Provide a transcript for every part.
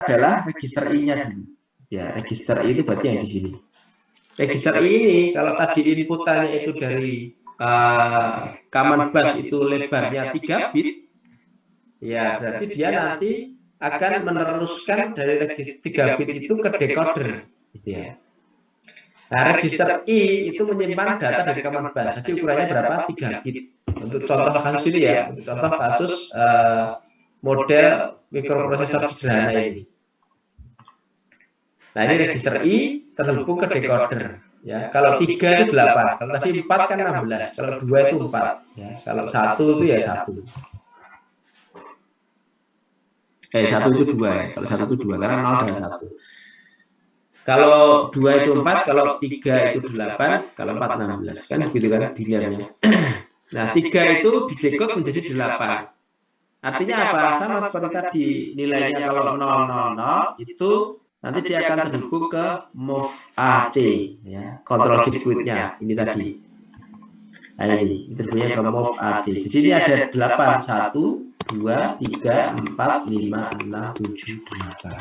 adalah register I-nya dulu. Ya, register I itu berarti yang di sini. Register I ini kalau tadi inputannya itu dari common bus itu lebarnya 3 bit, ya berarti dia nanti akan meneruskan dari register 3 bit itu ke decoder, gitu ya. Nah, register I itu menyimpan data dari common bus. Tadi ukurannya berapa? 3 bit. Untuk contoh kasus ini ya, untuk contoh kasus model mikroprosesor sederhana ini. Nah, ini register I terhubung ke decoder. Ya, kalau 3 itu 8, kalau tadi 4 kan 16, kalau 2 itu 4, ya. Kalau 1 itu ya 1. 1 itu 2 ya, kalau 1 itu 2 karena 0 dan 1. Kalau 2 itu 4, kalau 3 itu 8, kalau 4 16. Kan begitu kan binernya. Nah, 3 itu didekode menjadi 8. Artinya apa? Sama seperti tadi, nilainya kalau 000 itu nanti dia akan terhubung ke move AC, ya, kontrol sirkuitnya ini tadi. Nah, ini terhubungnya ke move AC. Jadi ini ada 8, 1, 2, 3, 4, 5, 6, 7, 8.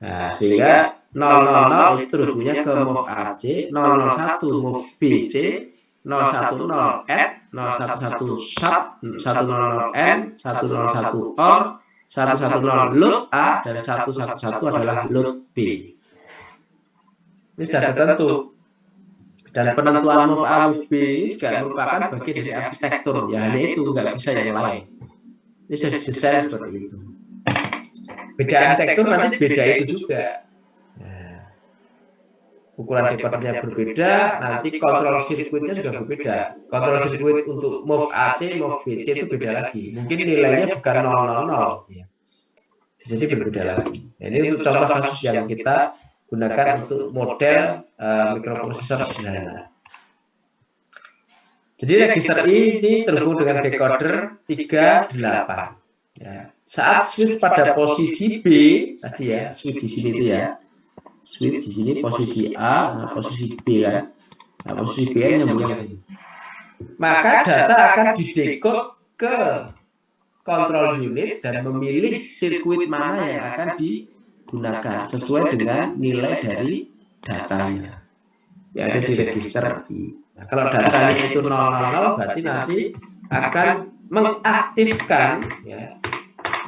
Nah, sehingga 000 itu terhubungnya ke move AC, 001 move BC, 010 add, 011 sub, 100 n, 101 or, 110 load A, dan 111 adalah load B. Ini sudah tertentu. Dan penentuan move A, move B ini juga merupakan bagian dari arsitektur. Ya hanya itu, nggak bisa yang lain. Ini sudah didesain seperti itu. Beda arsitektur nanti beda itu juga. Ukuran decodernya berbeda, nanti kontrol sirkuitnya juga berbeda. Kontrol sirkuit untuk move AC, move BC itu beda lagi. Mungkin nilainya bukan 000, ya. Jadi berbeda lagi. Nah, ini untuk contoh kasus yang kita gunakan untuk model mikroprosesor sederhana. Jadi register I ini terhubung dengan decoder 38. Ya. Saat switch pada posisi B tadi ya, switch di sini itu ya. Switch di sini posisi A, nah posisi B kan. Nah, posisi B nyambungnya ke sini. Maka data akan didekode ke control unit dan memilih sirkuit mana yang akan digunakan sesuai dengan nilai dari datanya yang ada di register I. Nah, kalau datanya itu 000 berarti nanti akan mengaktifkan ya,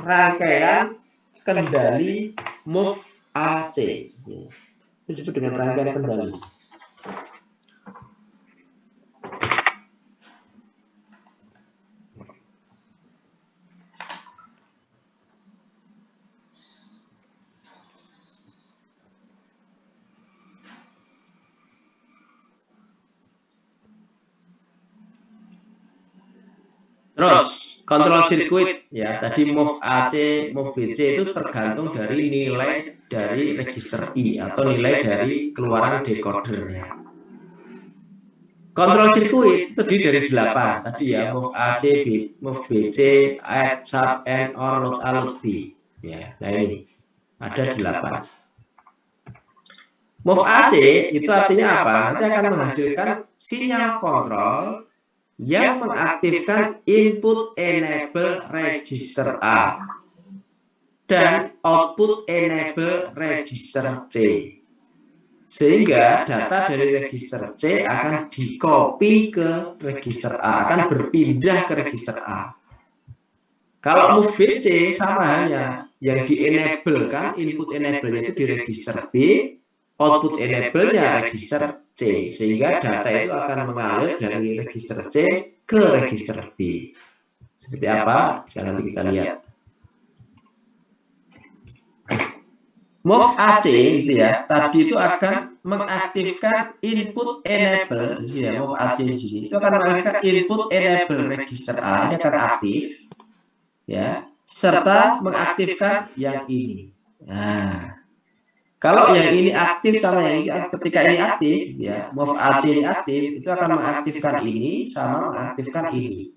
rangkaian kendali move AC. Itu disebut dengan rangkaian kendali. Terus kontrol sirkuit ya, tadi move AC, move BC itu tergantung dari nilai dari register I atau nilai dari keluaran decodernya. Kontrol sirkuit itu terdiri dari 8 tadi ya, move AC, move BC, add, sub, and, or, load A, load B. Ya, nah ini ada 8. Move AC itu artinya apa? Nanti akan menghasilkan sinyal kontrol yang mengaktifkan input enable register A dan output enable register C. Sehingga data dari register C akan di-copy ke register A, akan berpindah ke register A. Kalau move BC sama halnya, yang di-enable kan, input enable-nya itu di register B, output enable-nya register C, sehingga data itu akan mengalir dari register C ke register B. Seperti apa? Bisa nanti kita lihat. Move AC itu ya, tadi itu akan mengaktifkan input enable di sini ya, move AC di sini itu akan mengaktifkan input enable register A, ini akan aktif ya, serta mengaktifkan yang ini. Nah, kalau yang ini aktif sama yang ini, ketika ini aktif ya, move AC ini aktif, itu akan mengaktifkan ini sama mengaktifkan ini.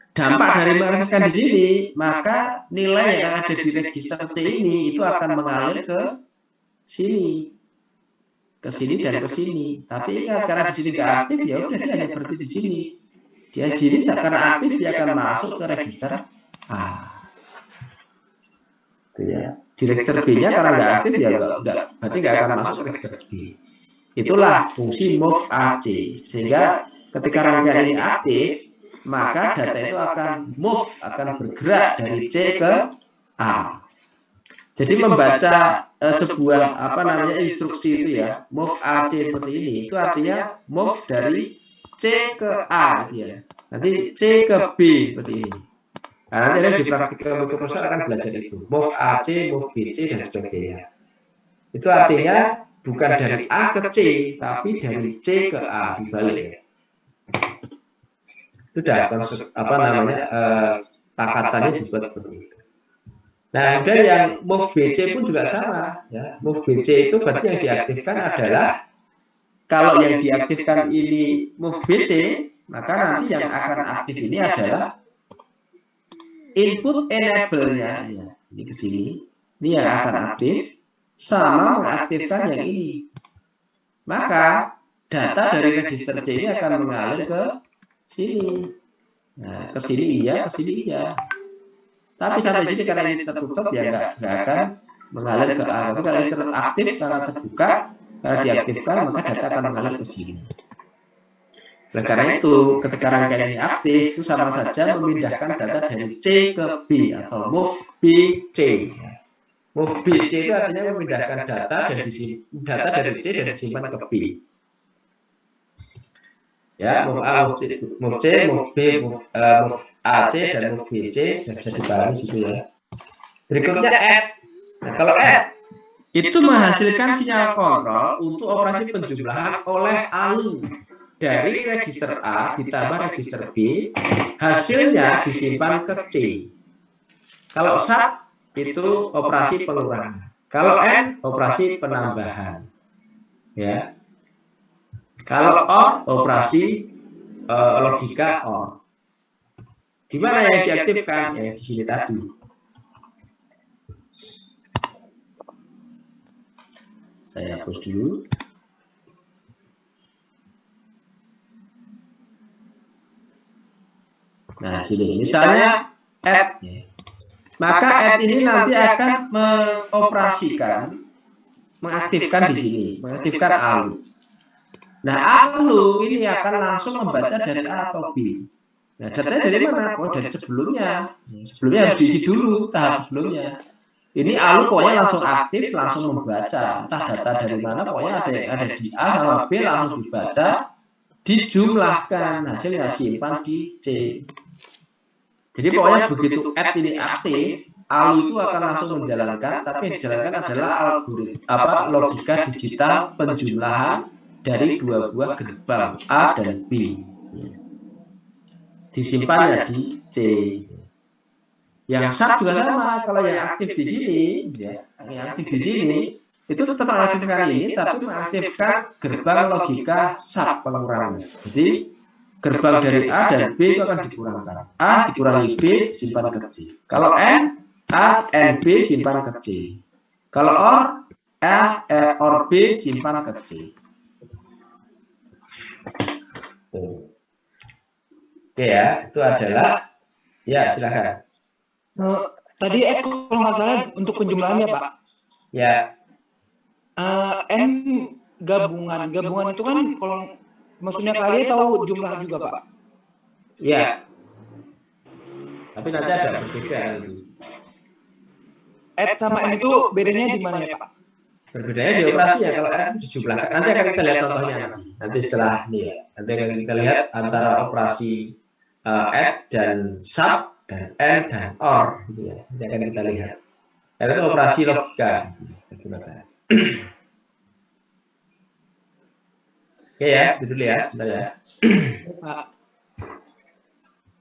Dampak dari mengaktifkan di sini, maka nilai yang ada di register C ini itu akan mengalir ke sini, dan ke sini. Tapi ingat, karena di sini nggak aktif, ya udah dia hanya berhenti di sini. Dia di sini karena aktif, dia akan masuk ke register A. Ya. Di register B-nya karena nggak aktif ya berarti nggak akan masuk ke register B. Itulah fungsi move AC. Sehingga ketika rangkaian ini aktif, maka data itu akan move, akan bergerak dari C ke A. Jadi membaca sebuah instruksi itu ya, move AC seperti ini, itu artinya move dari C ke A gitu ya. Nanti C ke B seperti ini. Nah, nanti ada di praktikum Microsoft akan belajar itu, move AC, move BC dan sebagainya. Itu artinya bukan dari A ke C, tapi dari C ke A dibalik. Sudah konsep takatannya dibuat seperti itu. Nah, kemudian yang move BC pun juga sama ya. Move BC itu berarti yang diaktifkan adalah kalau yang diaktifkan ini move BC, maka nanti yang akan aktif ini adalah input enable-nya. Ini ke sini. Ini yang akan aktif sama mengaktifkan yang ini. Maka data dari register C ini akan mengalir ke sini. Nah, ke sini iya, ke sini iya. Tapi sampai sini karena ini tertutup ya nggak akan mengalir ke A. Tapi kalau ini teraktif karena terbuka, karena diaktifkan maka data akan mengalir ke sini. Oleh karena itu ketika rangkaian ini aktif itu sama saja memindahkan data dari C ke B atau move BC. Move BC itu artinya memindahkan data dari C dan disimpan ke B. Ya, move A, move C, move B, move AC dan move BC bisa dipahami situ ya. Berikutnya add. Nah, kalau add itu menghasilkan sinyal kontrol untuk operasi penjumlahan oleh ALU dari register A ditambah register B, hasilnya disimpan ke C. Kalau sub itu operasi pengurangan. Kalau N operasi penambahan. Ya. Kalau OR operasi logika OR. Di mana yang diaktifkan? Ya di sini tadi. Saya hapus dulu. Nah, sini misalnya add. Maka add ini nanti akan mengoperasikan, mengaktifkan di sini, mengaktifkan ALU. Nah, ALU ini akan langsung membaca dari A atau B. Nah, datanya dari mana? Oh, dari sebelumnya. Sebelumnya harus diisi dulu tahap sebelumnya. Ini ALU pokoknya langsung aktif, langsung membaca. Entah data dari mana, pokoknya ada di A sama B langsung dibaca, dijumlahkan, hasilnya simpan di C. Jadi pokoknya begitu add ini aktif, ALU itu akan langsung menjalankan, tapi yang dijalankan adalah algoritma logika digital penjumlahan dari dua buah gerbang A dan B. Disimpannya di C. Yang sub juga sama, kalau yang aktif di sini, ya, yang aktif di sini itu tetap mengaktifkan ini, tapi mengaktifkan gerbang logika sub pengurangan. Jadi gerbang dari A dan B itu akan dikurangkan. A dikurangi B, simpan ke C. Kalau N, A, N, B, simpan ke C. Kalau OR, A, OR B, simpan ke C. Oke ya, itu adalah, ya silakan. Tadi kalau nggak salah untuk penjumlahannya Pak. Ya. N gabungan itu kan kalau maksudnya kalian tahu jumlah juga Pak. Ya. Tapi nanti ada perbedaan. Add sama N itu bedanya di mana ya Pak? Berbedanya di operasi ya, kalau N dijumlahkan. Nanti akan kita lihat contohnya nanti setelah ini ya. Nanti akan kita lihat antara operasi add dan sub dan N dan OR gitu ya. Nanti akan kita lihat. Karena itu operasi logika digunakan. Oke ya, itu dulu ya, sebentar ya.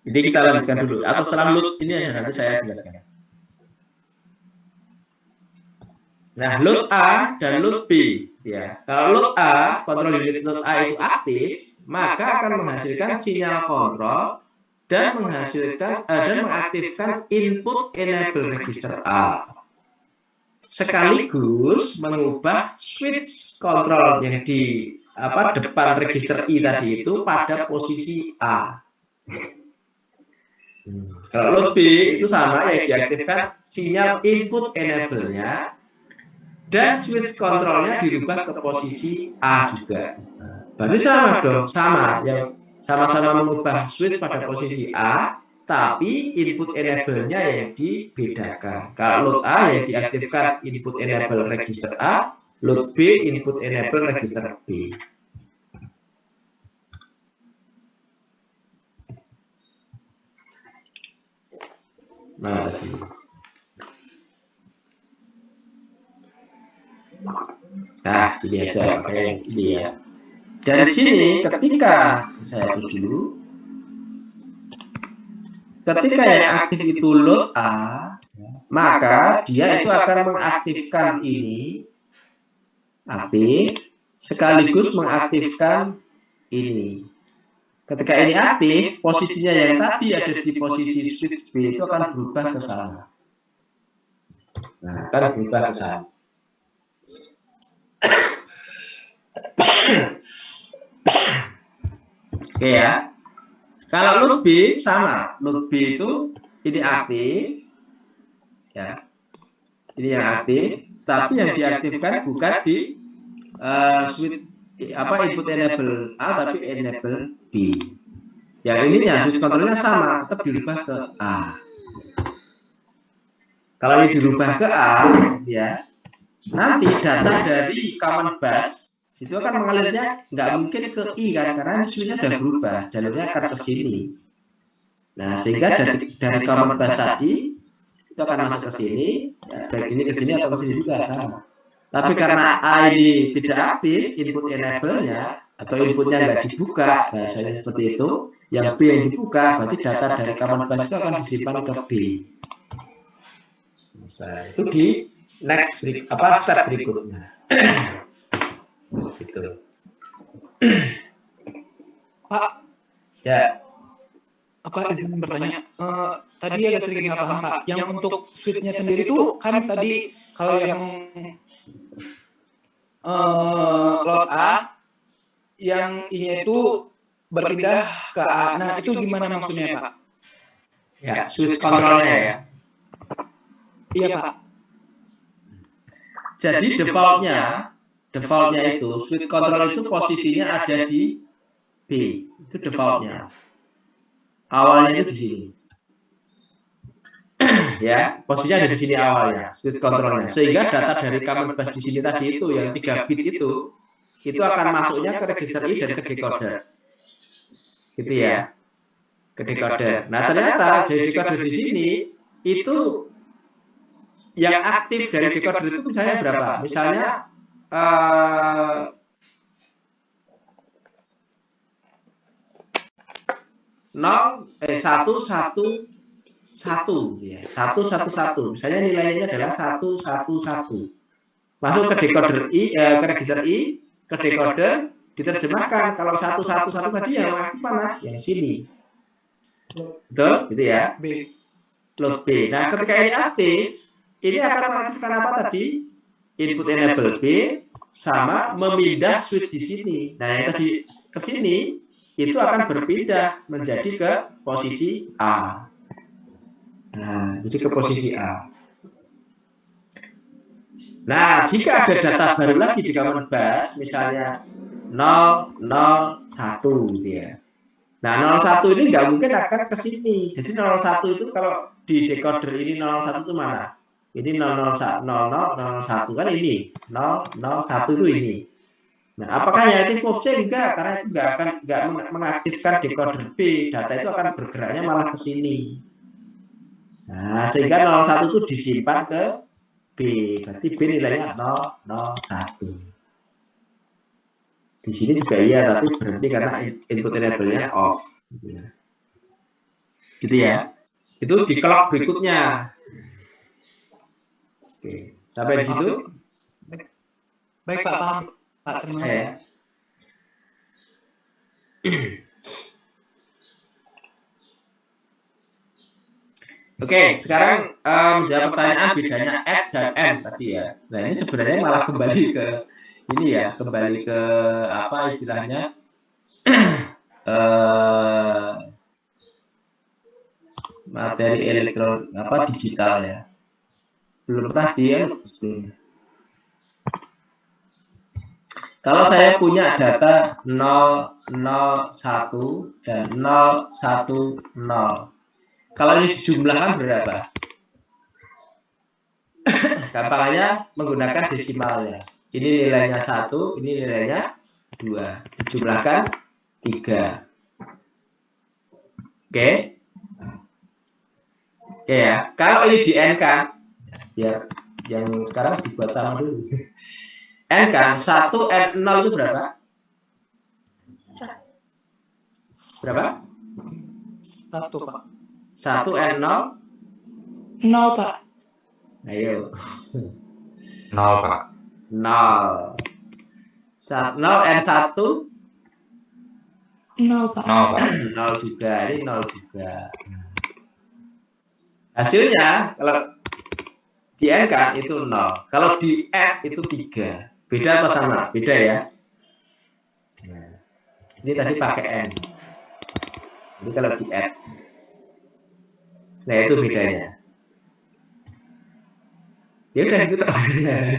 Jadi kita lanjutkan dulu. Atau setelah load ini aja nanti saya jelaskan. Nah, load A dan load B, ya. Kalau load A, kontrol unit load A itu aktif, maka akan menghasilkan sinyal kontrol dan menghasilkan dan mengaktifkan input enable register A. Sekaligus mengubah switch kontrol yang di depan register I tadi itu pada posisi A. Kalau load B itu sama, yang diaktifkan sinyal input enable-nya dan switch kontrolnya dirubah ke posisi A juga. Berarti sama dong, sama, yang sama-sama mengubah switch pada posisi A, tapi input enable-nya yang dibedakan. Kalau load A yang diaktifkan input enable register A, load B input enable register B. Nah, tadi. Nah, sini aja pakai yang ini ya. Dari sini ketika saya hapus dulu, ketika yang aktif itu load A, maka dia itu akan mengaktifkan ini aktif sekaligus mengaktifkan ini. Ketika ini aktif, posisinya yang tadi ada di posisi switch B itu akan berubah ke sana. Nah, akan berubah ke sana. Oke ya. Kalau load B sama, load B itu ini aktif, ya. Ini yang aktif, tapi yang diaktifkan bukan di switch input enable A, tapi enable B. Yang ininya switch kontrolnya sama, tetap dirubah ke A. Kalau ini dirubah ke A, ya, nanti data dari common bus itu akan mengalirnya nggak mungkin ke I kan, karena switchnya sudah berubah, jalurnya akan ke sini. Nah, sehingga dari common bus tadi itu akan masuk ke sini, ya, baik ini ke sini atau ke sini juga sama. Tapi karena A ini tidak aktif, input enable-nya atau inputnya nggak dibuka, bahasanya seperti itu, yang B yang dibuka, berarti data dari common bus itu akan disimpan ke B. Nah, itu di next step berikutnya. Gitu. Pak. Ya. Apa izin bertanya? Tadi agak sedikit nggak paham Pak. Yang untuk switch-nya sendiri tuh kan tadi kalau yang load A, yang I-nya itu berpindah ke A. Nah itu gimana maksudnya Pak? Ya, switch kontrolnya ya. Iya Pak. Jadi defaultnya itu switch control itu posisinya ada di B, itu defaultnya. Awalnya itu di sini. Ya, posisinya ada di sini awalnya, switch controlnya. Sehingga data dari common bus di sini tadi itu yang 3 bit itu akan masuknya ke register I dan ke decoder. Gitu ya. Ke decoder. Nah, ternyata dari decoder di sini itu yang aktif dari decoder itu misalnya berapa? Misalnya 111 ya, 111. Misalnya nilainya adalah 111. Masuk ke decoder I, ke register I, ke decoder diterjemahkan. Kalau 111 tadi yang aktif mana? Yang sini. Betul? Gitu ya. B. Load B. Nah, ketika ini aktif, ini akan mengaktifkan apa tadi? Input enable B sama memindah switch di sini. Nah, yang tadi ke sini itu akan berpindah menjadi ke posisi A. Nah, jadi ke posisi A. Nah, jika ada data baru lagi di common bus, misalnya 001 gitu ya. Nah, 01 ini nggak mungkin akan ke sini. Jadi 01 itu kalau di decoder ini 01 itu mana? Ini 0001 kan ini. 001 itu ini. Nah, apakah yang aktif move C? Enggak, karena itu nggak mengaktifkan decoder B. Data itu akan bergeraknya malah ke sini. Nah, sehingga 01 itu disimpan ke B. Berarti B nilainya 001. Di sini juga iya, tapi berhenti karena input enable-nya off. Gitu ya. Itu di clock berikutnya. Oke, sampai di situ. Baik Pak, paham. Pak, terima kasih. Oke, sekarang menjawab pertanyaan bedanya add dan end tadi ya. Nah, ini sebenarnya malah kembali ke ini ya, kembali ke apa istilahnya? materi elektron digital ya. Belum pernah dia sebelumnya. Kalau saya punya data 001 dan 010. Kalau ini dijumlahkan berapa? Gampangnya menggunakan desimalnya. Ini nilainya 1, ini nilainya 2. Dijumlahkan 3. Oke. Oke ya. Kalau ini di N kan, biar yang sekarang dibuat sama dulu. N kan 1 N 0 itu berapa? Berapa? 1, Pak. 1 N 0? 0, Pak. Ayo. 0, Pak. 0. 0 N 1? 0, Pak. 0, Pak. 0 juga. Ini 0 juga. Hasilnya kalau di N kan itu 0. Kalau di N itu 3. Beda apa sama? Beda ya. Nah, ini tadi pakai N. Ini kalau di N. Nah, itu bedanya. Ya udah itu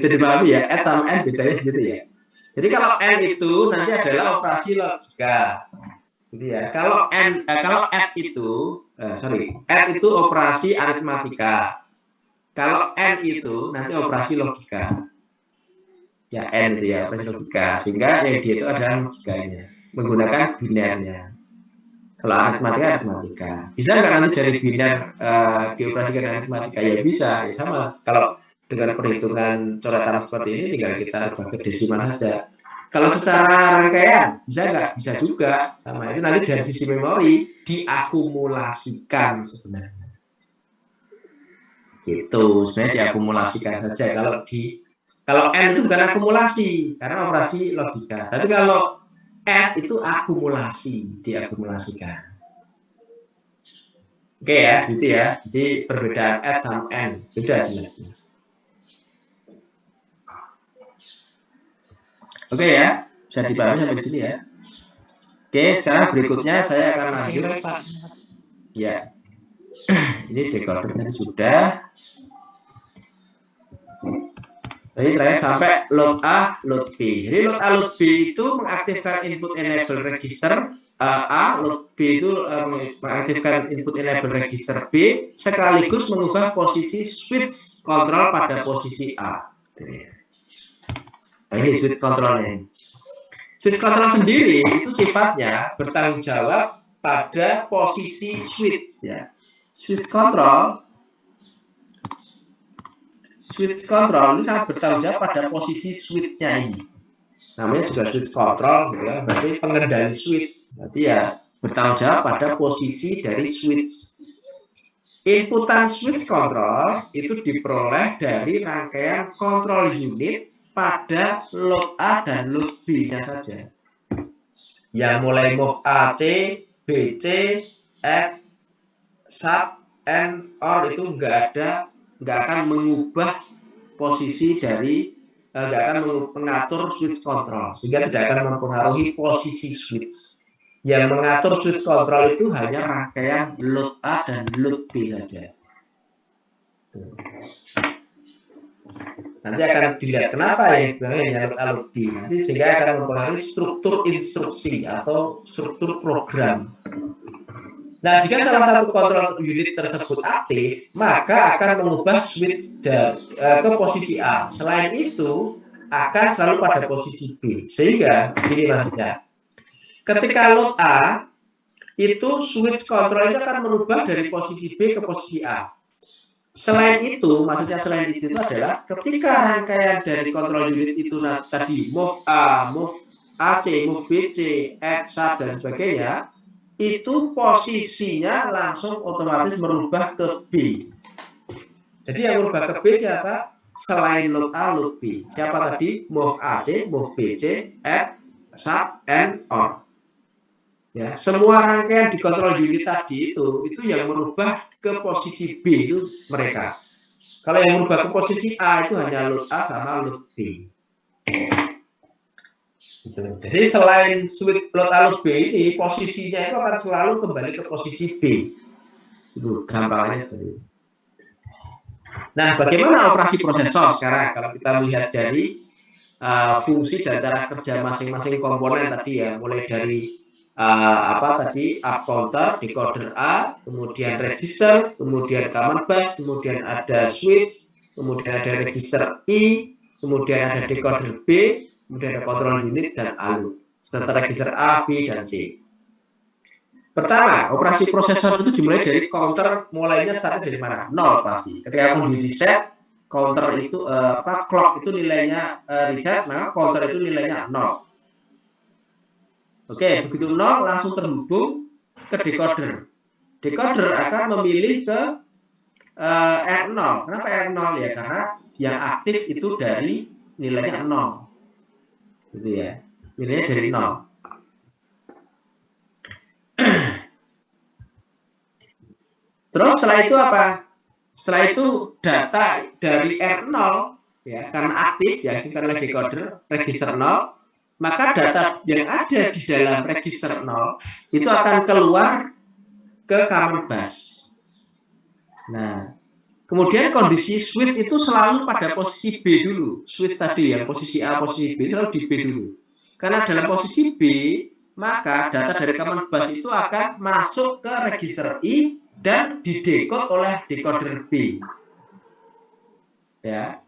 jadi pahami ya. N sama N bedanya gitu ya. Jadi kalau N itu nanti adalah operasi logika. Gitu ya. Kalau N itu N itu operasi aritmatika. Kalau N itu nanti operasi logika. Ya N itu ya operasi logika. Sehingga yang dia itu adalah logikanya menggunakan binernya. Kalau aritmatika. Bisa nggak nanti dari biner dioperasikan aritmatika? Ya bisa. Ya sama. Kalau dengan perhitungan coretan seperti ini tinggal kita ubah ke desimal saja. Kalau secara rangkaian bisa nggak? Bisa juga. Sama itu nanti dari sisi memori diakumulasikan sebenarnya. Itu sebenarnya diakumulasikan saja. Kalau N itu bukan akumulasi karena operasi logika. Tapi kalau N itu akumulasi, diakumulasikan. Oke ya, gitu ya. Jadi perbedaan N sama N beda jelasnya. Oke ya, bisa dipahami sampai di sini ya. Oke, sekarang berikutnya saya akan lanjut. Ya, ini decoder tadi sudah. Jadi terakhir sampai load A, load B. Jadi load A, load B itu mengaktifkan input enable register A, load B itu mengaktifkan input enable register B, sekaligus mengubah posisi switch control pada posisi A. Nah, ini switch controlnya. Switch control sendiri itu sifatnya bertanggung jawab pada posisi switch ya. Switch control ini sangat bertanggung jawab pada posisi switch-nya ini. Namanya juga switch control, ya, berarti pengendali switch. Berarti ya bertanggung jawab pada posisi dari switch. Inputan switch control itu diperoleh dari rangkaian control unit pada load A dan load B-nya saja. Yang mulai move AC, BC, F, sub, N, OR itu nggak akan mengubah posisi dari nggak akan mengatur switch control sehingga tidak akan mempengaruhi posisi switch. Yang mengatur switch control itu hanya rangkaian load A dan load B saja. Tuh. Nanti akan dilihat kenapa ya bilangnya load A load B. Nanti sehingga akan mempengaruhi struktur instruksi atau struktur program. Nah, jika salah satu kontrol unit tersebut aktif, maka akan mengubah switch ke posisi A. Selain itu, akan selalu pada posisi B. Sehingga, ini maksudnya, ketika load A, itu switch control ini akan merubah dari posisi B ke posisi A. Selain itu, maksudnya selain itu adalah ketika rangkaian dari kontrol unit itu tadi move A, move AC, move BC, add, sub, dan sebagainya, itu posisinya langsung otomatis merubah ke B. Jadi yang merubah ke B siapa? Selain load A, load B. Siapa tadi? Move AC, move BC, add, sub, and, OR. Ya, semua rangkaian di control unit tadi itu yang merubah ke posisi B itu mereka. Kalau yang merubah ke posisi A itu hanya load A sama load B. Gitu. Jadi selain switch load A load B ini posisinya itu akan selalu kembali ke posisi B. Itu gampangnya seperti itu. Nah, bagaimana operasi prosesor sekarang kalau kita melihat dari fungsi dan cara kerja masing-masing komponen tadi ya, mulai dari up counter, decoder A, kemudian register, kemudian command bus, kemudian ada switch, kemudian ada register I, kemudian ada decoder B, kemudian ada control unit dan ALU, serta register A, B, dan C. Pertama, operasi prosesor itu dimulai dari counter, mulainya startnya dari mana? 0 pasti. Ketika kamu di reset, counter itu clock itu nilainya reset, maka counter itu nilainya 0. Oke, begitu 0 langsung terhubung ke decoder. Decoder akan memilih ke R0. Kenapa R0 ya? Karena yang aktif itu dari nilainya 0. Gitu ya. Nilainya dari 0. Terus setelah itu apa? Setelah itu data dari R0 ya, karena aktif ya, aktifkan oleh decoder register 0, maka data yang ada di dalam register 0 itu akan keluar ke command bus. Nah, kemudian kondisi switch itu selalu pada posisi B dulu. Switch tadi yang posisi A, posisi B selalu di B dulu. Karena dalam posisi B, maka data dari command bus itu akan masuk ke register I dan didekode oleh decoder B. Ya.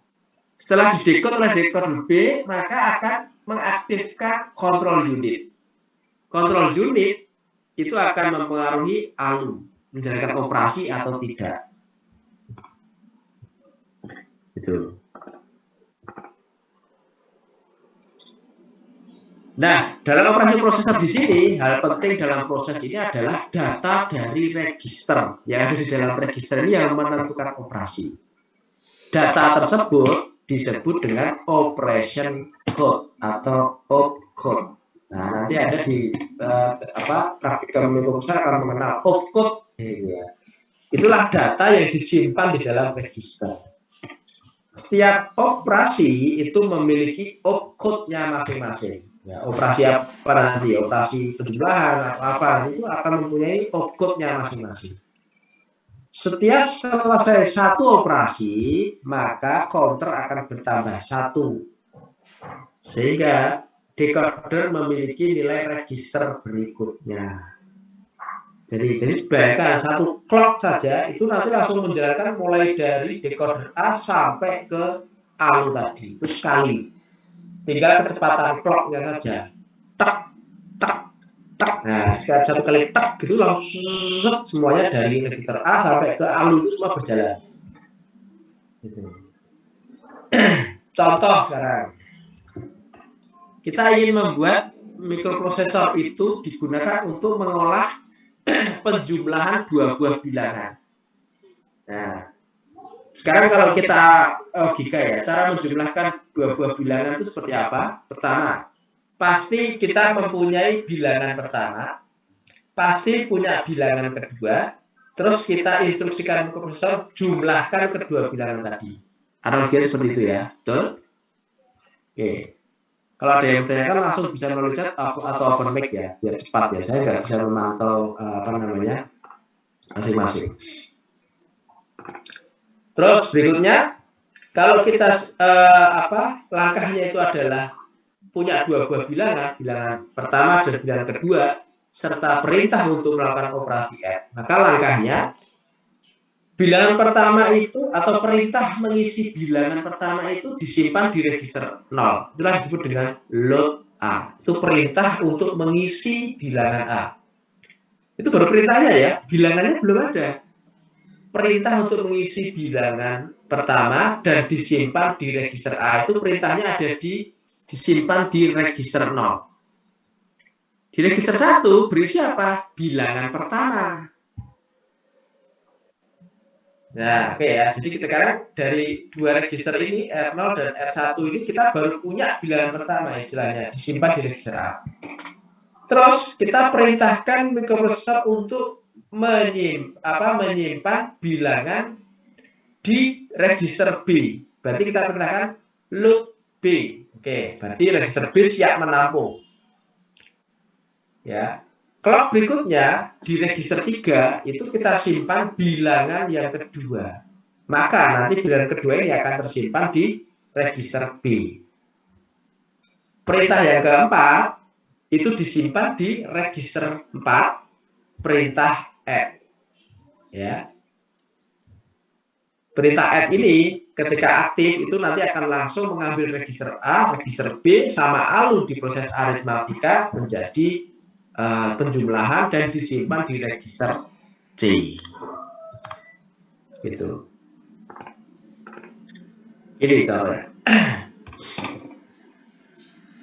Setelah didekode oleh decoder B, maka akan mengaktifkan control unit. Control unit itu akan mempengaruhi ALU, menjalankan operasi atau tidak. Itu. Nah, dalam operasi prosesor di sini, hal penting dalam proses ini adalah data dari register. Yang ada di dalam register ini yang menentukan operasi. Data tersebut disebut dengan operation code atau opcode. Nah, nanti ada di praktikum komputer akan mengenal opcode. Ya. Itulah data yang disimpan di dalam register. Setiap operasi itu memiliki opcode-nya masing-masing. Ya, operasi apa nanti? Operasi penjumlahan atau apa? Itu akan mempunyai opcode-nya masing-masing. Setiap selesai satu operasi, maka counter akan bertambah 1. Sehingga decoder memiliki nilai register berikutnya. Jadi bayangkan satu clock saja itu nanti langsung menjalankan mulai dari decoder A sampai ke ALU tadi. Itu sekali. Tinggal kecepatan clocknya saja. Tak, tak, tak. Nah, setiap satu kali tak gitu langsung semuanya dari register A sampai ke ALU itu semua berjalan. Gitu. Contoh sekarang. Kita ingin membuat mikroprosesor itu digunakan untuk mengolah penjumlahan dua buah bilangan. Nah, sekarang kalau kita logika ya, cara menjumlahkan dua buah bilangan itu seperti apa? Pertama, pasti kita mempunyai bilangan pertama, pasti punya bilangan kedua, terus kita instruksikan mikroprosesor jumlahkan kedua bilangan tadi. Analoginya seperti itu ya, betul? Oke. Kalau ada yang bertanyakan langsung bisa melalui chat atau open mic ya, biar cepat ya. Saya nggak bisa memantau masing-masing. Terus berikutnya, kalau kita langkahnya itu adalah punya dua buah bilangan, bilangan pertama dan bilangan kedua, serta perintah untuk melakukan operasi F, maka langkahnya bilangan pertama itu atau perintah mengisi bilangan pertama itu disimpan di register 0. Itulah disebut dengan load A. Itu perintah untuk mengisi bilangan A. Itu baru perintahnya ya, bilangannya belum ada. Perintah untuk mengisi bilangan pertama dan disimpan di register A itu perintahnya ada disimpan di register 0. Di register 1 berisi apa? Bilangan pertama. Nah, oke ya. Jadi kita sekarang dari dua register ini R0 dan R1 ini kita baru punya bilangan pertama istilahnya disimpan di register A. Terus kita perintahkan mikroprosesor untuk menyimpan bilangan di register B. Berarti kita perintahkan load B. Oke, berarti register B siap menampung. Ya. Clock berikutnya di register 3 itu kita simpan bilangan yang kedua. Maka nanti bilangan kedua ini akan tersimpan di register B. Perintah yang keempat itu disimpan di register 4, perintah add. Ya. Perintah add ini ketika aktif itu nanti akan langsung mengambil register A, register B sama ALU di proses aritmatika menjadi penjumlahan dan disimpan di register C. Gitu. Ini caranya.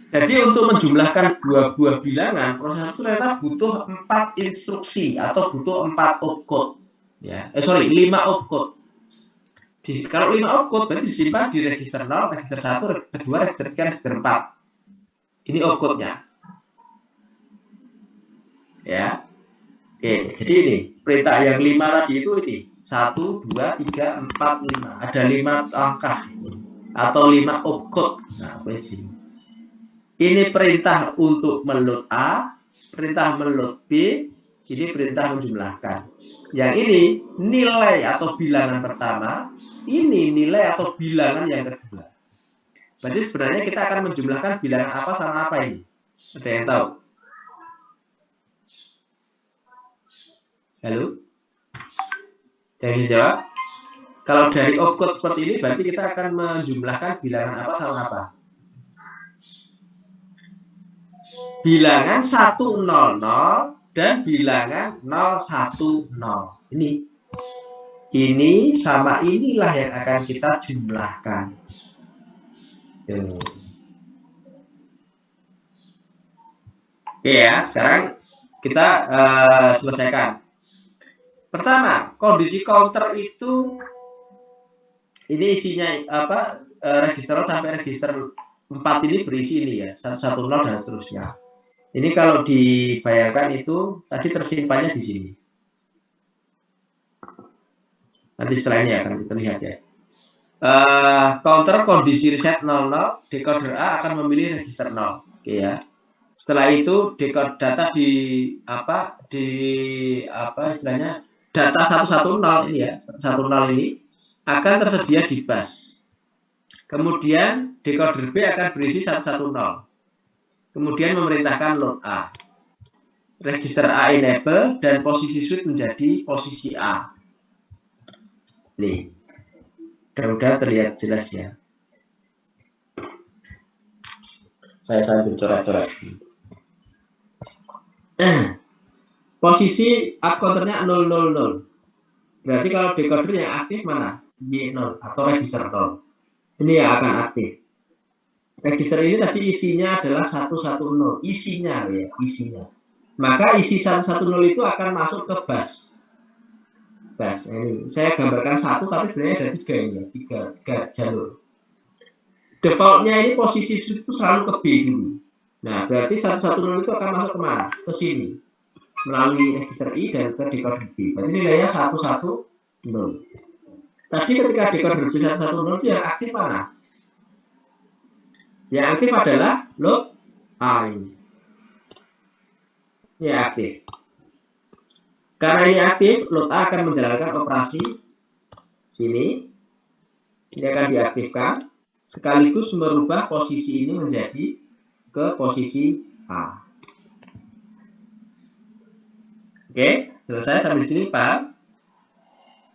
Jadi untuk menjumlahkan dua buah bilangan, proses itu ternyata butuh 4 instruksi atau butuh 4 opcode. Ya, 5 opcode. Kalau 5 opcode berarti disimpan di register 0, register 1, register 2, register 3, register 4. Ini opcode-nya. Ya. Oke, jadi ini perintah yang 5 tadi itu ini 1, 2, 3, 4, 5. Ada 5 langkah atau 5 opcode. Nah, apa sini? Ini perintah untuk meload A, perintah meload B, ini perintah menjumlahkan. Yang ini nilai atau bilangan pertama, ini nilai atau bilangan yang kedua. Berarti sebenarnya kita akan menjumlahkan bilangan apa sama apa ini? Ada yang tahu? Halo? Jadi jawab. Kalau dari opcode seperti ini, berarti kita akan menjumlahkan bilangan apa sama apa? Bilangan 100 dan bilangan 010. Ini sama inilah yang akan kita jumlahkan. Oke ya, sekarang kita selesaikan. Pertama, kondisi counter itu ini isinya apa? Register sampai register 4 ini berisi ini ya, 110 dan seterusnya. Ini kalau dibayangkan itu tadi tersimpannya di sini. Nanti setelah ini akan terlihat ya. Counter kondisi reset 00, decoder A akan memilih register 0. Oke ya. Setelah itu decoder data istilahnya data 110 ini ya, 110 ini akan tersedia di bus. Kemudian decoder B akan berisi 110. Kemudian memerintahkan load A. Register A enable dan posisi switch menjadi posisi A. Nih. Mudah-mudahan terlihat jelas ya. Saya sambil coret-coret. Posisi up counternya 000. Berarti kalau decoder yang aktif mana? Y0 atau register 0. Ini yang akan aktif. Register ini tadi isinya adalah 110, isinya ya, isinya. Maka isi 110 itu akan masuk ke bus. Bus ini saya gambarkan 1 tapi sebenarnya ada 3 ini, 3 jalur. Defaultnya ini posisi switch itu selalu ke B dulu. Nah, berarti 110 itu akan masuk kemana? Ke sini. Melalui register I dan ke decoder B. Berarti nilainya 110. Tadi ketika decoder B 110 itu yang aktif mana? Yang aktif adalah load A ini. Ini aktif. Karena ini aktif, load A akan menjalankan operasi sini. Ini akan diaktifkan. Sekaligus merubah posisi ini menjadi ke posisi A. Oke, selesai sampai sini paham?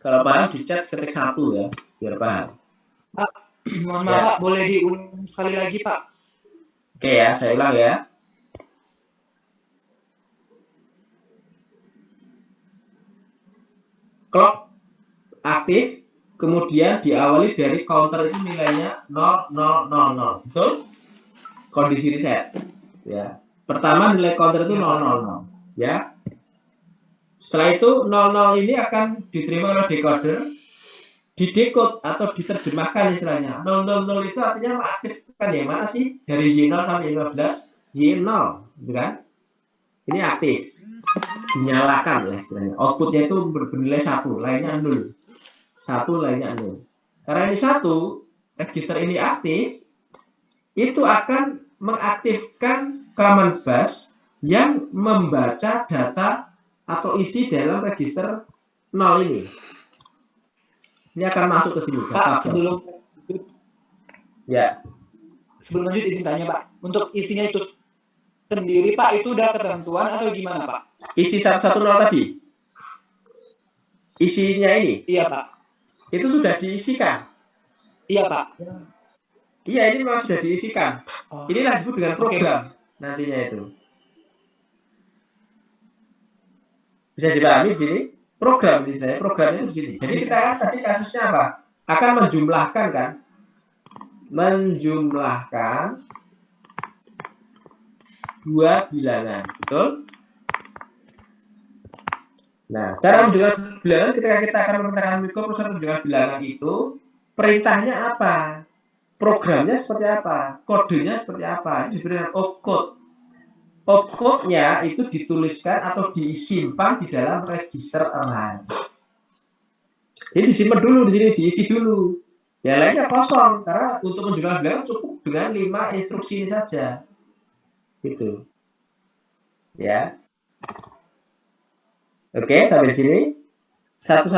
Kalau paham di chat ketik 1 ya, biar paham. Mohon maaf Pak, boleh diulang sekali lagi Pak? Oke ya, saya ulang ya. Clock aktif, kemudian diawali dari counter itu nilainya 0000, betul? Kondisi reset. Ya. Pertama nilai counter itu 000, ya. Setelah itu 00 ini akan diterima oleh decoder, didekode atau diterjemahkan istilahnya. 000 itu artinya mengaktifkan ya, mana sih? Dari Y0 sampai Y15, Y0, gitu kan? Ini aktif. Dinyalakan ya istilahnya. Outputnya itu bernilai 1, lainnya 0. 1 lainnya 0. Karena ini 1, register ini aktif, itu akan mengaktifkan command bus yang membaca data atau isi dalam register 0 ini. Ini akan masuk ke sini. Pak, Ya. sebelum lanjut izin tanya Pak, untuk isinya itu sendiri Pak, itu udah ketentuan atau gimana Pak? Isi 110 tadi. Isinya ini. Iya Pak. Itu sudah diisikan. Iya Pak. Iya, ini memang sudah diisikan. Inilah disebut dengan program nantinya itu. Bisa dipahami di sini? Program di sini, programnya di sini. Jadi kita kan tadi kasusnya apa? Akan menjumlahkan kan? Menjumlahkan dua bilangan, betul? Nah, cara menjumlahkan bilangan ketika kita akan memerintahkan mikroprosesor menjumlahkan bilangan itu, perintahnya apa? Programnya seperti apa? Kodenya seperti apa? Itu disebut dengan opcode. Opcode-nya itu dituliskan atau disimpan di dalam register array. Jadi disimpan dulu di sini, diisi dulu. Yang lainnya kosong karena untuk menjumlahkan bilangan cukup dengan 5 instruksi ini saja. Gitu. Ya. Oke, sampai di sini. 110,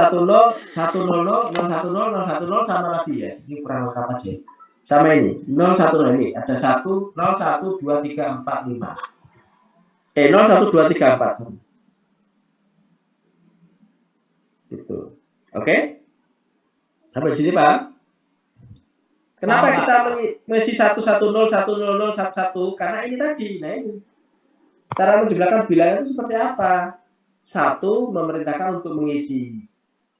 100, 010, 010 sama lagi ya. Ini kurang lengkap aja. Sama ini, 010 ini ada 1, 0, 1, 2, 3, 4, 5. 0, 1, 2, 3, 4. Gitu. Oke? Sampai di sini, Pak. Kenapa kita mengisi 110, 100, 11? Karena ini tadi. Nah, ini. Cara menjumlahkan bilangan itu seperti apa? Satu, memerintahkan untuk mengisi.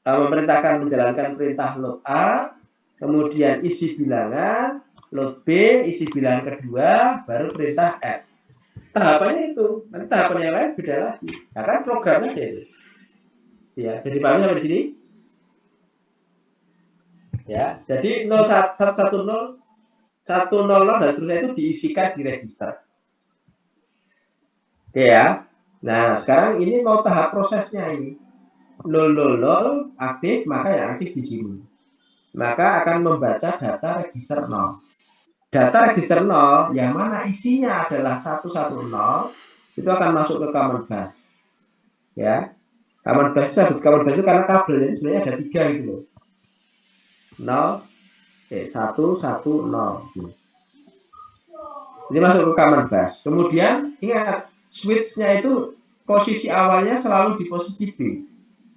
Memerintahkan menjalankan perintah load A, kemudian isi bilangan, load B, isi bilangan kedua, baru perintah F. Tahapannya itu. Nanti tahapan yang lain beda lagi. Nah, kan programnya sih. Ya, jadi paham sampai di sini? Ya, jadi 0110, 100 dan seterusnya itu diisikan di register. Oke ya. Nah, sekarang ini mau tahap prosesnya ini. 000 aktif, maka yang aktif di sini. Maka akan membaca data register 0. Data register 0 yang mana isinya adalah 110 itu akan masuk ke common bus. Ya. Common bus itu karena kabelnya itu sebenarnya ada 3 gitu loh. 1, 1, 0. Ini masuk ke common bus. Kemudian ingat switch-nya itu posisi awalnya selalu di posisi B.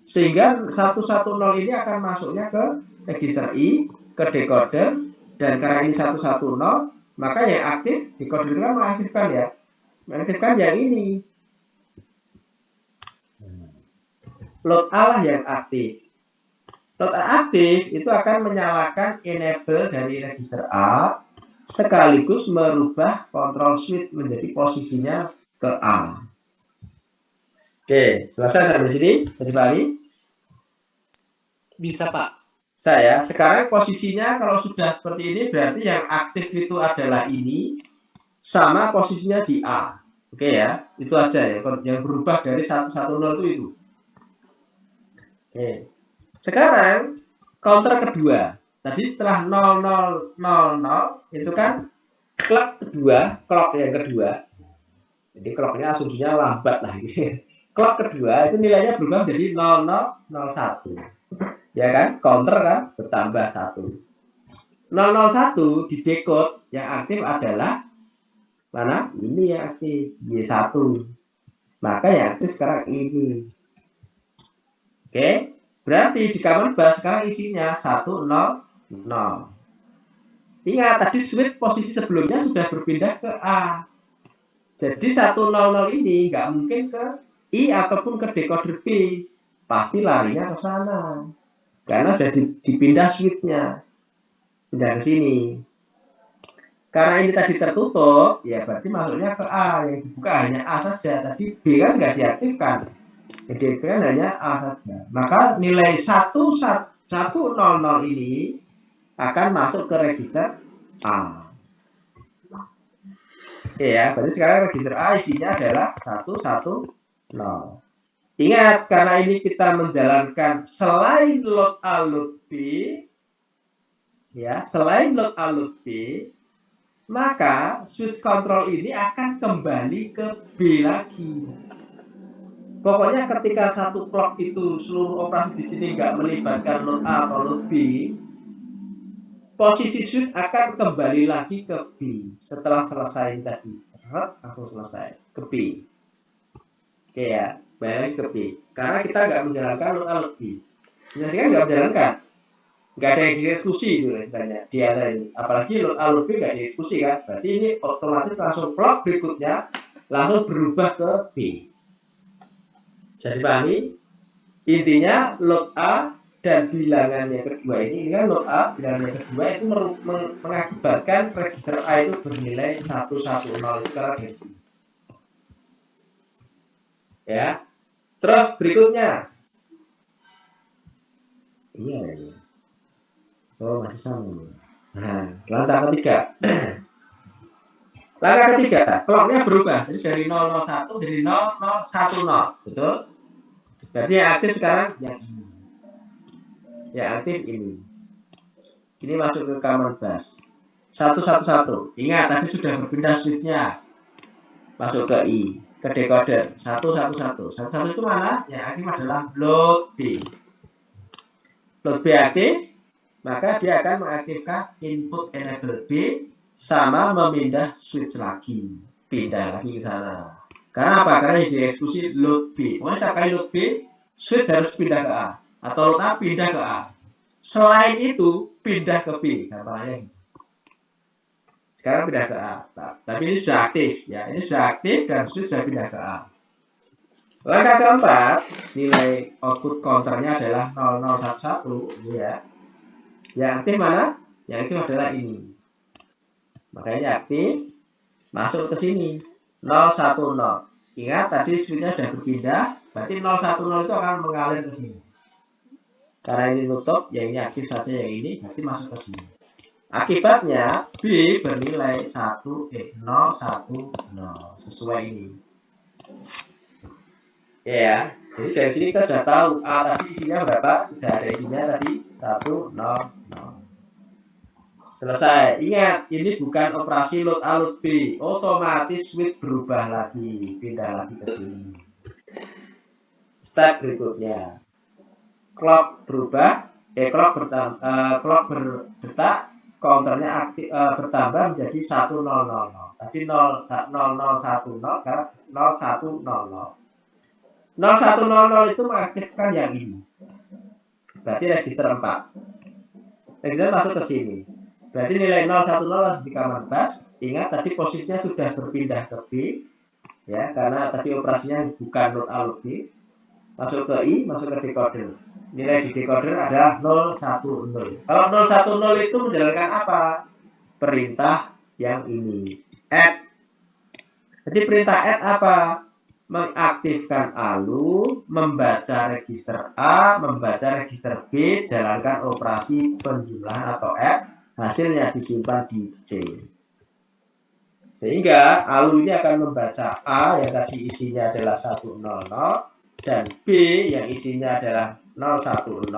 Sehingga 110 ini akan masuknya ke register I, ke decoder, dan karena ini 110, maka yang aktif, decoder itu kan mengaktifkan ya. Mengaktifkan yang ini. Load A lah yang aktif. Load A aktif itu akan menyalakan enable dari register A, sekaligus merubah control switch menjadi posisinya ke A. Oke, selesai sampai sini. Jadi pahami? Bisa Pak. Saya sekarang posisinya kalau sudah seperti ini berarti yang aktif itu adalah ini sama posisinya di A. Oke ya, itu aja ya. Yang berubah dari 110 itu. Oke. Sekarang counter kedua. Tadi setelah 0000 itu kan clock yang kedua. Jadi clocknya asumsinya lambat lah. Clock kedua itu nilainya berubah menjadi 0001. Ya kan? Counter kan bertambah 1. 001 di decode yang aktif adalah mana? Ini yang aktif, Y1. Maka yang aktif sekarang ini. Oke? Berarti di common bus sekarang isinya 100. Ingat tadi switch posisi sebelumnya sudah berpindah ke A. Jadi 100 ini nggak mungkin ke I ataupun ke decoder B. Pasti larinya ke sana. Karena sudah dipindah switch-nya. Pindah ke sini. Karena ini tadi tertutup, ya berarti masuknya ke A. Yang dibuka hanya A saja. Tadi B kan nggak diaktifkan. Yang diaktifkan hanya A saja. Maka nilai 100 ini akan masuk ke register A. Oke ya, berarti sekarang register A isinya adalah 110. Ingat, karena ini kita menjalankan selain load A, load B, ya, selain load A, load B, maka switch control ini akan kembali ke B lagi. Pokoknya ketika satu clock itu seluruh operasi di sini nggak melibatkan load A atau load B, posisi switch akan kembali lagi ke B setelah selesai tadi. Langsung selesai ke B. Oke ya, balik ke B. Karena kita nggak menjalankan load A load B. Jadi nggak menjalankan. Nggak ada yang dieksekusi itu istilahnya. Dia ada ini. Apalagi load A load B nggak dieksekusi kan. Berarti ini otomatis langsung clock berikutnya langsung berubah ke B. Jadi pahami? Intinya load A dan bilangannya kedua ini kan load A, bilangannya kedua itu mengakibatkan register A itu bernilai 110 itu karena dari sini. Ya. Terus berikutnya. Iya. Oh, masih sama. Nah, langkah ketiga. Langkah ketiga, clocknya berubah. Jadi dari 001 jadi 0010. Betul? Berarti yang aktif sekarang yang ini. Yang aktif ini. Ini masuk ke common bus. 111. Ingat tadi sudah berpindah switch-nya. Masuk ke I, ke decoder. 111. 11 itu mana? Yang aktif adalah load B. Load B aktif, maka dia akan mengaktifkan input enable B sama memindah switch lagi. Pindah lagi ke sana. Karena apa? Karena yang dieksekusi load B. Pokoknya setiap kali load B, switch harus pindah ke A. Atau load A pindah ke A. Selain itu, pindah ke B. Gampangnya. Sekarang pindah ke A. Tapi ini sudah aktif. Ya, ini sudah aktif dan switch sudah pindah ke A. Langkah keempat, nilai output counternya adalah 0011. Ini ya. Yang aktif mana? Yang aktif adalah ini. Makanya aktif. Masuk ke sini. 010. Ingat tadi switchnya sudah berpindah. Berarti 010 itu akan mengalir ke sini. Karena ini nutup, yang ini aktif saja yang ini, berarti masuk ke sini. Akibatnya B bernilai 010 sesuai ini. Ya, jadi dari sini kita sudah tahu A tadi isinya berapa, sudah ada isinya tadi 100. Selesai. Ingat, ini bukan operasi load A load B, otomatis switch berubah lagi, pindah lagi ke sini. Step berikutnya. Clock berubah, clock berdetak, counternya aktif, bertambah menjadi 100. Tadi 0010, sekarang 0100. 0100 itu mengaktifkan yang ini. Berarti register 4. Register masuk ke sini. Berarti nilai 010 harus di common bus. Ingat tadi posisinya sudah berpindah ke B. Ya, karena tadi operasinya bukan load A load B. Masuk ke I, masuk ke decoder. Nilai di decoder adalah 010. Kalau 010 itu menjalankan apa? Perintah yang ini. Add. Jadi perintah add apa? Mengaktifkan ALU, membaca register A, membaca register B, jalankan operasi penjumlahan atau add, hasilnya disimpan di C. Sehingga ALU ini akan membaca A yang tadi isinya adalah 100 dan B yang isinya adalah 010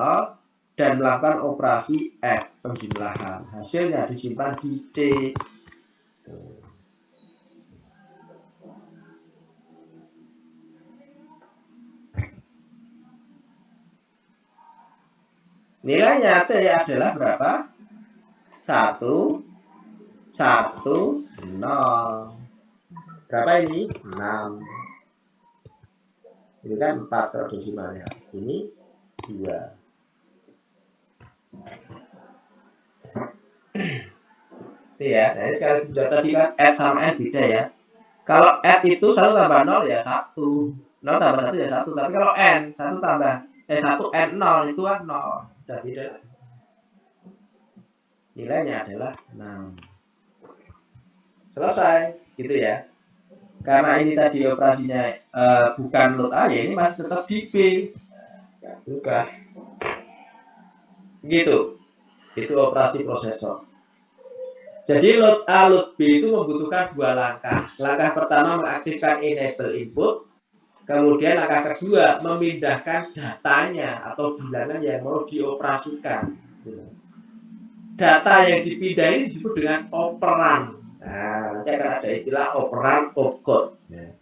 dan melakukan operasi add penjumlahan. Hasilnya disimpan di C. Nilainya C adalah berapa? 1, 1, 0. Berapa ini? 6. Ini kan 4 kalau desimalnya. Ini 2. Itu ya. Nah, sekali tadi kan add sama n beda ya. Kalau add itu 1 tambah 0 ya 1. 0 tambah 1 ya 1. Tapi kalau n 1 tambah 1 n 0 itu kan 0. Sudah beda. Nilainya adalah 6. Selesai. Gitu ya. Karena ini tadi operasinya bukan load A, ya ini masih tetap di B. Bukan. Gitu. Itu operasi prosesor. Jadi load A, load B itu membutuhkan 2 langkah. Langkah pertama mengaktifkan enable input. Kemudian langkah kedua memindahkan datanya atau bilangan yang mau dioperasikan. Data yang dipindah ini disebut dengan operan. Nah, nanti akan ada istilah operan opcode. Nah,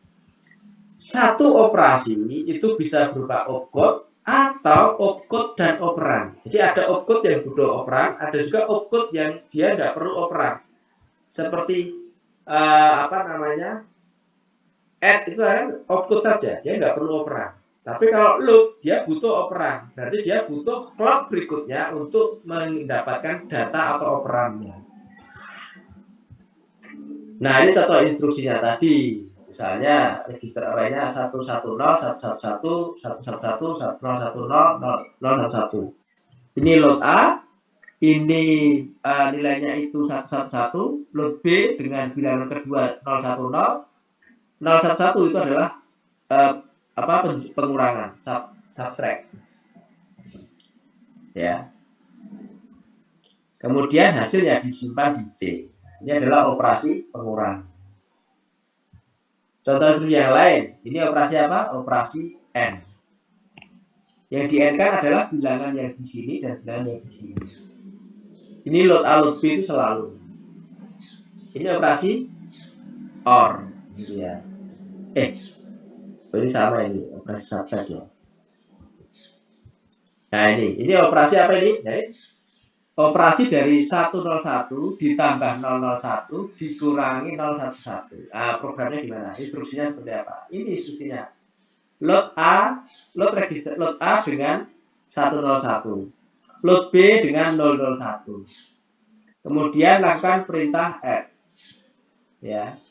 satu operasi itu bisa berupa opcode atau opcode dan operan. Jadi ada opcode yang butuh operan, ada juga opcode yang dia nggak perlu operan. Seperti add itu kan opcode saja, dia nggak perlu operan. Tapi kalau loop, dia butuh operan. Berarti dia butuh clock berikutnya untuk mendapatkan data atau operannya. Nah, ini contoh instruksinya tadi. Misalnya register array-nya 110, 111, 111, 1010, 010, 011. Ini load A, ini nilainya itu 111, load B dengan bilangan kedua 010, 011 itu adalah pengurangan, subtract. Ya. Kemudian hasilnya disimpan di C. Ini adalah operasi pengurangan. Contoh yang lain, ini operasi apa? Operasi N. Yang di N kan adalah bilangan yang di sini dan bilangan yang di sini. Ini load A, load B itu selalu. Ini operasi OR. Gitu ya. Ini sama ini, operasi subtract ya. Nah ini operasi apa ini? Jadi, operasi dari 101 ditambah 001 dikurangi 011. Nah, programnya gimana? Instruksinya seperti apa? Ini instruksinya. Load register load A dengan 101. Load B dengan 001. Kemudian lakukan perintah add. Ya.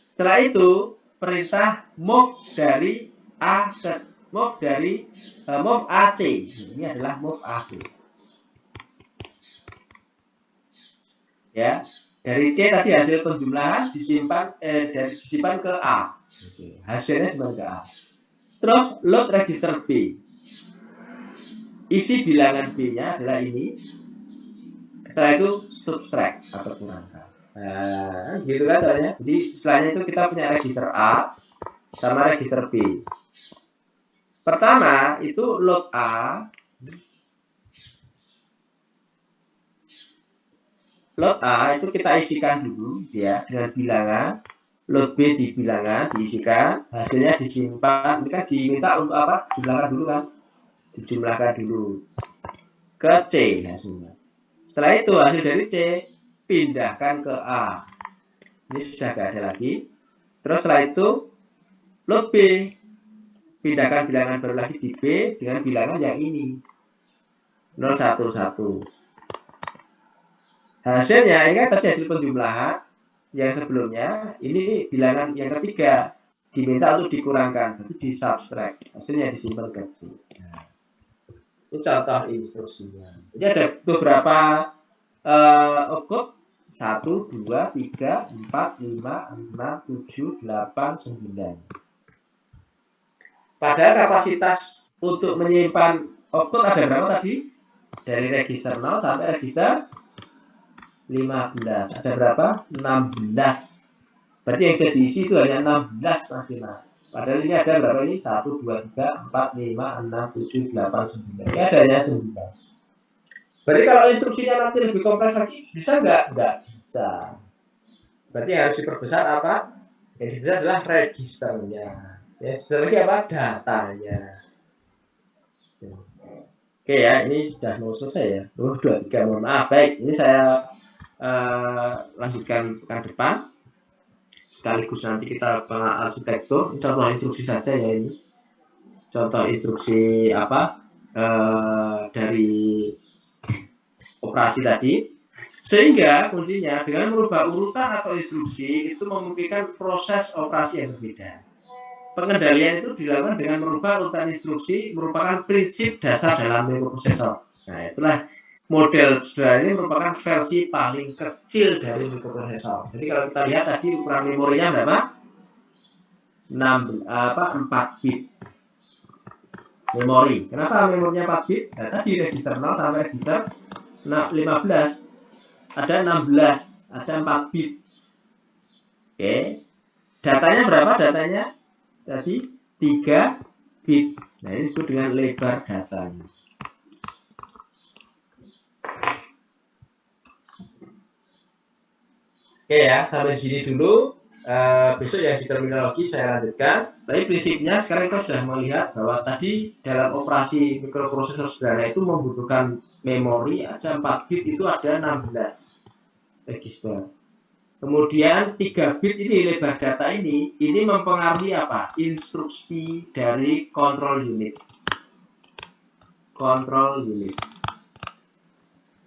Setelah itu perintah move dari A ke move AC. Ini adalah move AC. Ya, dari C tadi hasil penjumlahan disimpan ke A. Hasilnya cuma ke A. Terus load register B. Isi bilangan B-nya adalah ini. Setelah itu subtract atau kurangkan. Nah, gitu kan caranya. Jadi setelahnya itu kita punya register A sama register B. Pertama itu load A. Load A itu kita isikan dulu ya dengan bilangan. Load B di bilangan diisikan, hasilnya disimpan. Ini kan diminta untuk apa? Dijumlahkan dulu kan? Dijumlahkan dulu ke C hasilnya. Setelah itu hasil dari C pindahkan ke A. Ini sudah tidak ada lagi. Terus setelah itu load B, pindahkan bilangan baru lagi di B dengan bilangan yang ini 011. Hasilnya ini kan tadi hasil penjumlahan. Yang sebelumnya ini bilangan yang ketiga diminta untuk dikurangkan, berarti di subtract, hasilnya disimpan ke C. Nah, ini contoh instruksinya. Jadi ada beberapa opcode 1, 2, 3, 4, 5, 6, 7, 8, 9. Padahal kapasitas untuk menyimpan opcode ada berapa tadi? Dari register 0 sampai register 15. Ada berapa? 16. Berarti yang bisa diisi itu hanya 16 maksimal. Padahal ini ada berapa ini? 1, 2, 3, 4, 5, 6, 7, 8, 9. Ini ada hanya 9. Berarti kalau instruksinya nanti lebih kompleks lagi, bisa nggak? Nggak bisa. Berarti yang harus diperbesar apa? Yang diperbesar adalah registernya. Yang sebentar lagi apa? Datanya. Oke ya, ini sudah mau selesai ya. 23, mohon maaf. Baik, ini saya lanjutkan pekan depan. Sekaligus nanti kita arsitektur. Contoh instruksi saja ya ini. Contoh instruksi apa dari operasi tadi. Sehingga kuncinya dengan merubah urutan atau instruksi itu memungkinkan proses operasi yang berbeda. Pengendalian itu dilakukan dengan merubah urutan instruksi, merupakan prinsip dasar dalam mikroprosesor. Nah, itulah model sederhana ini merupakan versi paling kecil dari mikroprosesor. Jadi kalau kita lihat tadi ukuran memorinya berapa? 4 bit memori. Kenapa memorinya 4 bit? Nah, tadi register 0 sampai register 15 ada 16, ada 4 bit. Oke. Datanya berapa? Datanya tadi 3 bit. Nah, ini disebut dengan lebar datanya. Oke ya, sampai sini dulu. Besok yang di terminologi saya lanjutkan. Tapi prinsipnya sekarang kita sudah melihat bahwa tadi dalam operasi mikroprosesor sederhana itu membutuhkan memori aja 4 bit itu ada 16 register. Kemudian 3 bit ini lebar data ini mempengaruhi apa? Instruksi dari control unit. Control unit.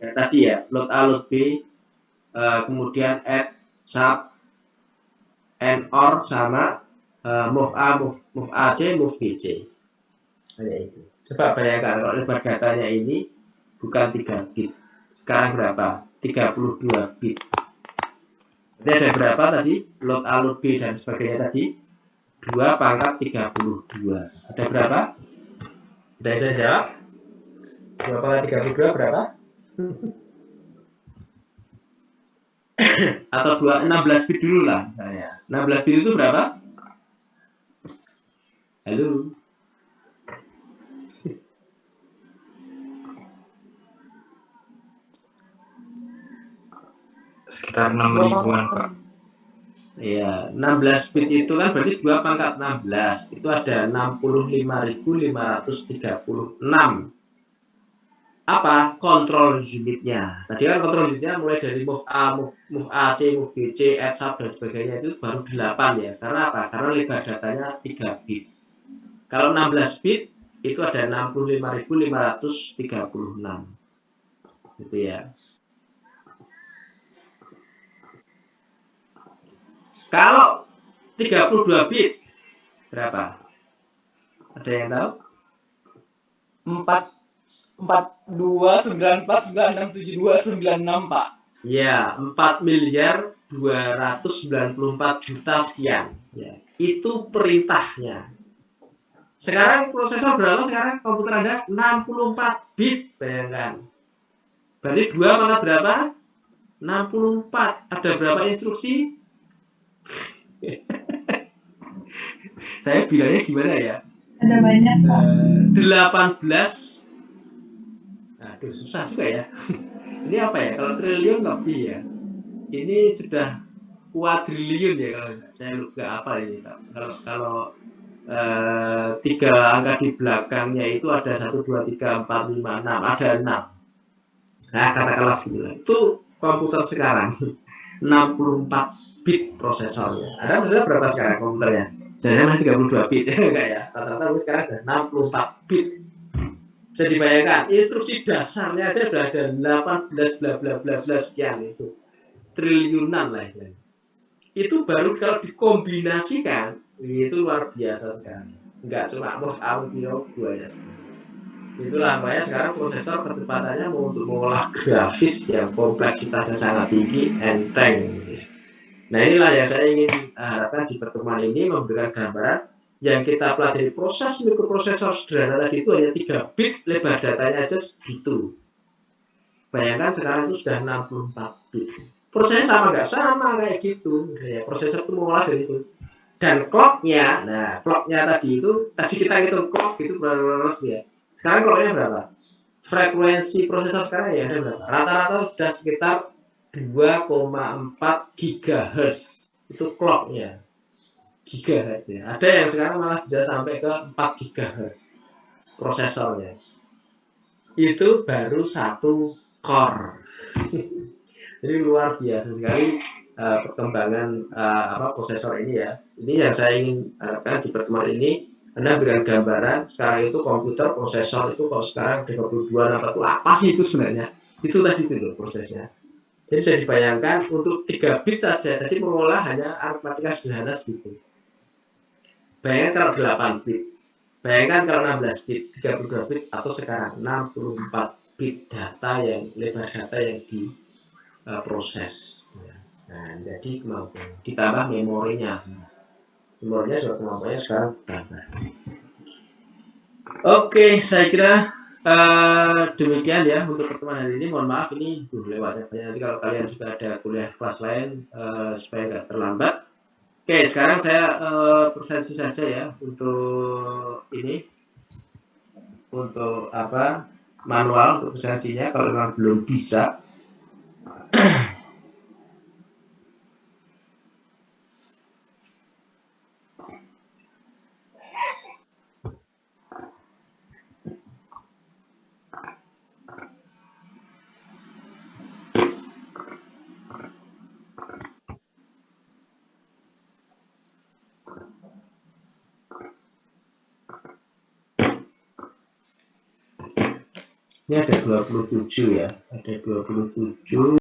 Ya, tadi ya, load A, load B, kemudian add, sub, and or sama move A, move AC, move BC. Hanya itu. Coba bayangkan kalau lebar datanya ini bukan 3 bit. Sekarang berapa? 32 bit. Jadi ada berapa tadi? Load A, load B dan sebagainya tadi? 2 pangkat 32. Ada berapa? Ada yang bisa jawab? 2 pangkat 32 berapa? Atau 16 bit dulu lah misalnya. 16 bit itu berapa? Halo. Sekitar 6.000-an, Pak. Iya, 16 bit itu kan berarti 2 pangkat 16. Itu ada 65.536. Apa? Kontrol unitnya. Tadi kan kontrol unitnya mulai dari move A, move AC, move BC, add, sub, dan sebagainya itu baru 8 ya. Karena apa? Karena lebar datanya 3 bit. Kalau 16 bit itu ada 65.536. Gitu ya. Kalau 32 bit berapa? Ada yang tahu? 429496296 Pak. Ya, 4.294.000.000 sekian. Ya, itu perintahnya. Sekarang prosesor berapa sekarang? Komputer Anda 64 bit, bayangkan. Berarti 2 pangkat berapa? 64. Ada berapa instruksi? Saya bilangnya gimana ya? Ada banyak, Pak. 18. Aduh, susah juga ya. Ini apa ya? Kalau triliun lebih ya. Ini sudah kuadriliun ya kalau saya nggak apa ini. Kalau 3 angka di belakangnya itu ada 1, 2, 3, 4, 5, 6. Ada 6. Nah, katakanlah segitulah. Itu komputer sekarang 64 bit prosesornya. Ada misalnya berapa sekarang komputernya? Jadi masih 32 bit ya enggak ya? Rata-rata sekarang ada 64 bit. Bisa dibayangkan, instruksi dasarnya aja sudah ada 18 bla bla bla bla sekian itu. Triliunan lah istilahnya. Itu baru kalau dikombinasikan itu luar biasa sekali. Enggak cuma move audio 2 ya. Itulah makanya sekarang prosesor kecepatannya untuk mengolah grafis yang kompleksitasnya sangat tinggi, enteng. Nah inilah yang saya ingin harapkan di pertemuan ini memberikan gambaran yang kita pelajari proses mikroprosesor sederhana tadi itu hanya 3 bit, lebar datanya aja segitu. Bayangkan sekarang itu sudah 64 bit. Prosesnya sama nggak? Sama kayak gitu. Ya, prosesor itu mengolah dari itu. Dan clocknya, nah clocknya tadi kita hitung clock gitu berapa ya. Sekarang clocknya berapa? Frekuensi prosesor sekarang ya ada berapa? Rata-rata sudah sekitar 2,4 GHz. Itu clocknya. GHz ya. Ada yang sekarang malah bisa sampai ke 4 GHz prosesornya. Itu baru 1 core. Jadi luar biasa sekali perkembangan prosesor ini ya. Ini yang saya ingin harapkan di pertemuan ini. Anda berikan gambaran sekarang itu komputer prosesor itu kalau sekarang 32 apa sih itu sebenarnya? Itu tadi itu loh prosesnya. Jadi bisa dibayangkan untuk 3 bit saja tadi mengolah hanya aritmatika sederhana segitu. Bayangkan kalau 8 bit. Bayangkan kalau 16 bit, 32 bit atau sekarang 64 bit data yang lebar data yang diproses. Nah, jadi kemampuan ditambah memorinya. Memorinya sudah kemampuannya sekarang bertambah. Oke, saya kira demikian ya untuk pertemuan hari ini. Mohon maaf ini lewatnya banyak. Nanti kalau kalian juga ada kuliah kelas lain supaya nggak terlambat. Oke, sekarang saya presentasi saja ya untuk ini, untuk manual untuk presentasinya kalau memang belum bisa. Ini ada 27 ya, ada 27.